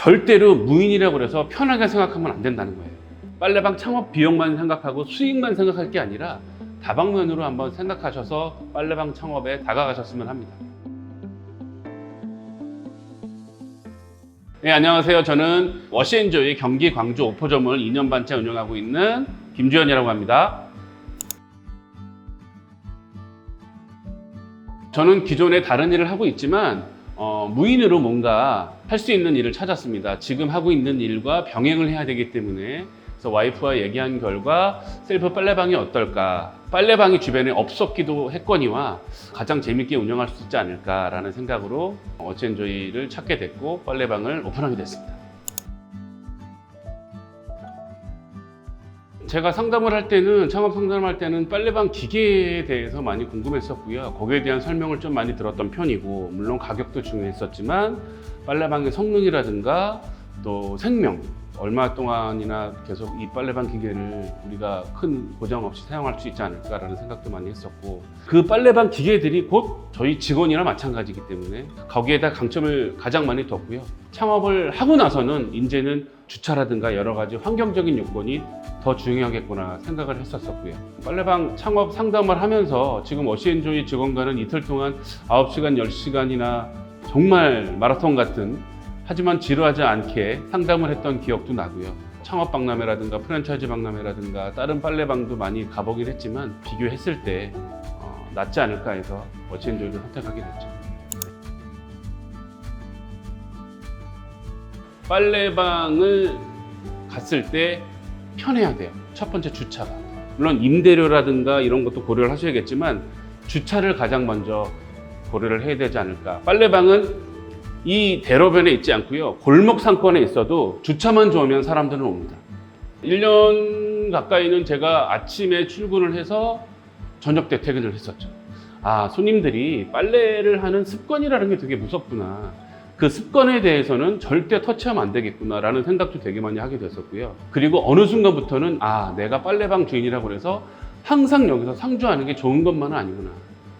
절대로 무인이라고 해서 편하게 생각하면 안 된다는 거예요. 빨래방 창업 비용만 생각하고 수익만 생각할 게 아니라 다방면으로 한번 생각하셔서 빨래방 창업에 다가가셨으면 합니다. 네, 안녕하세요. 저는 워시앤조이 경기 광주 오포점을 2년 반째 운영하고 있는 김주현이라고 합니다. 저는 기존에 다른 일을 하고 있지만 무인으로 뭔가 할 수 있는 일을 찾았습니다. 지금 하고 있는 일과 병행을 해야 되기 때문에 그래서 와이프와 얘기한 결과 셀프 빨래방이 어떨까, 빨래방이 주변에 없었기도 했거니와 가장 재밌게 운영할 수 있지 않을까라는 생각으로 워시앤조이를 찾게 됐고 빨래방을 오픈하게 됐습니다. 제가 상담을 할 때는, 창업 상담을 할 때는 빨래방 기계에 대해서 많이 궁금했었고요. 거기에 대한 설명을 좀 많이 들었던 편이고, 물론 가격도 중요했었지만 빨래방의 성능이라든가 또 생명, 얼마 동안이나 계속 이 빨래방 기계를 우리가 큰 고장 없이 사용할 수 있지 않을까라는 생각도 많이 했었고, 그 빨래방 기계들이 곧 저희 직원이나 마찬가지이기 때문에 거기에다 강점을 가장 많이 뒀고요. 창업을 하고 나서는 이제는 주차라든가 여러 가지 환경적인 요건이 더 중요하겠구나 생각을 했었고요. 빨래방 창업 상담을 하면서 지금 워시앤조이 직원과는 이틀 동안 9시간, 10시간이나 정말 마라톤 같은, 하지만 지루하지 않게 상담을 했던 기억도 나고요. 창업 박람회라든가 프랜차이즈 박람회라든가 다른 빨래방도 많이 가보긴 했지만 비교했을 때 낫지 않을까 해서 워시앤조이를 선택하게 됐죠. 빨래방을 갔을 때 편해야 돼요. 첫 번째 주차가. 물론 임대료라든가 이런 것도 고려를 하셔야겠지만 주차를 가장 먼저 고려를 해야 되지 않을까. 빨래방은 이 대로변에 있지 않고요. 골목 상권에 있어도 주차만 좋으면 사람들은 옵니다. 1년 가까이는 제가 아침에 출근을 해서 저녁 때 퇴근을 했었죠. 아, 손님들이 빨래를 하는 습관이라는 게 되게 무섭구나. 그 습관에 대해서는 절대 터치하면 안 되겠구나 라는 생각도 되게 많이 하게 됐었고요. 그리고 어느 순간부터는 내가 빨래방 주인이라고 해서 항상 여기서 상주하는 게 좋은 것만은 아니구나.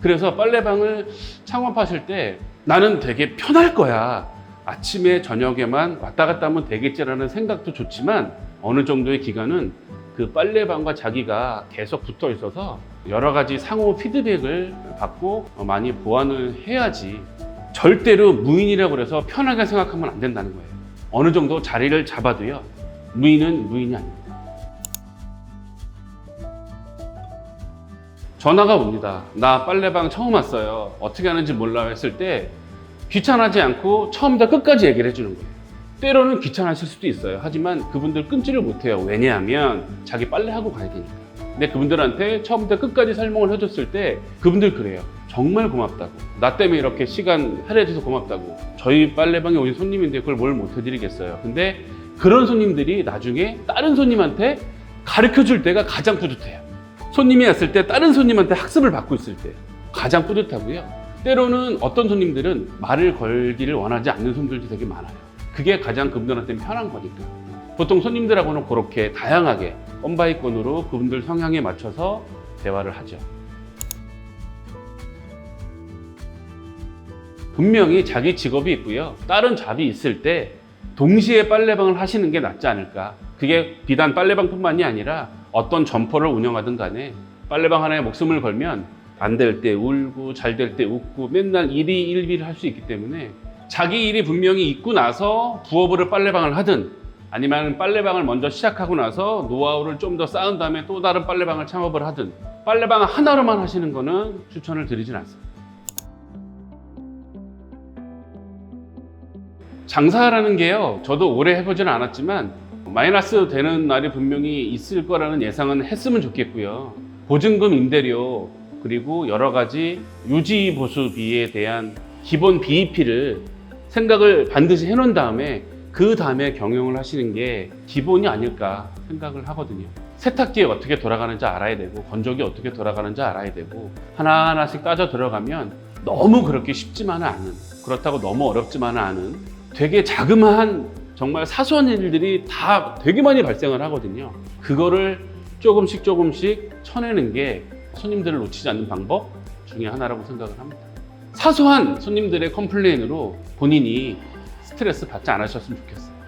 그래서 빨래방을 창업하실 때 나는 되게 편할 거야. 아침에 저녁에만 왔다 갔다 하면 되겠지라는 생각도 좋지만 어느 정도의 기간은 그 빨래방과 자기가 계속 붙어 있어서 여러 가지 상호 피드백을 받고 많이 보완을 해야지. 절대로 무인이라고 해서 편하게 생각하면 안 된다는 거예요. 어느 정도 자리를 잡아도요. 무인은 무인이 아닙니다. 전화가 옵니다. 나 빨래방 처음 왔어요. 어떻게 하는지 몰라 했을 때 귀찮아하지 않고 처음부터 끝까지 얘기를 해주는 거예요. 때로는 귀찮아하실 수도 있어요. 하지만 그분들 끊지를 못해요. 왜냐하면 자기 빨래하고 가야 되니까. 근데 그분들한테 처음부터 끝까지 설명을 해줬을 때 그분들 그래요. 정말 고맙다고. 나 때문에 이렇게 시간 할애해줘서 고맙다고. 저희 빨래방에 오신 손님인데 그걸 뭘 못 해드리겠어요. 근데 그런 손님들이 나중에 다른 손님한테 가르쳐줄 때가 가장 뿌듯해요. 손님이 왔을 때 다른 손님한테 학습을 받고 있을 때 가장 뿌듯하고요. 때로는 어떤 손님들은 말을 걸기를 원하지 않는 손님들도 되게 많아요. 그게 가장 그분들한테는 편한 거니까. 보통 손님들하고는 그렇게 다양하게 건바이건으로 그분들 성향에 맞춰서 대화를 하죠. 분명히 자기 직업이 있고요. 다른 잡이 있을 때 동시에 빨래방을 하시는 게 낫지 않을까. 그게 비단 빨래방뿐만이 아니라 어떤 점포를 운영하든 간에 빨래방 하나에 목숨을 걸면 안 될 때 울고 잘 될 때 웃고 맨날 일희일비를 할 수 있기 때문에 자기 일이 분명히 있고 나서 부업으로 빨래방을 하든 아니면 빨래방을 먼저 시작하고 나서 노하우를 좀 더 쌓은 다음에 또 다른 빨래방을 창업을 하든 빨래방 하나로만 하시는 거는 추천을 드리진 않습니다. 장사라는 게요, 저도 오래 해보지는 않았지만 마이너스 되는 날이 분명히 있을 거라는 예상은 했으면 좋겠고요. 보증금, 임대료, 그리고 여러 가지 유지 보수비에 대한 기본 BEP를 생각을 반드시 해놓은 다음에 그 다음에 경영을 하시는 게 기본이 아닐까 생각을 하거든요. 세탁기 어떻게 돌아가는지 알아야 되고 건조기 어떻게 돌아가는지 알아야 되고 하나하나씩 따져 들어가면 너무 그렇게 쉽지만은 않은, 그렇다고 너무 어렵지만은 않은 되게 자그마한 정말 사소한 일들이 다 되게 많이 발생을 하거든요. 그거를 조금씩 쳐내는 게 손님들을 놓치지 않는 방법 중에 하나라고 생각을 합니다. 사소한 손님들의 컴플레인으로 본인이 스트레스 받지 않으셨으면 좋겠어요.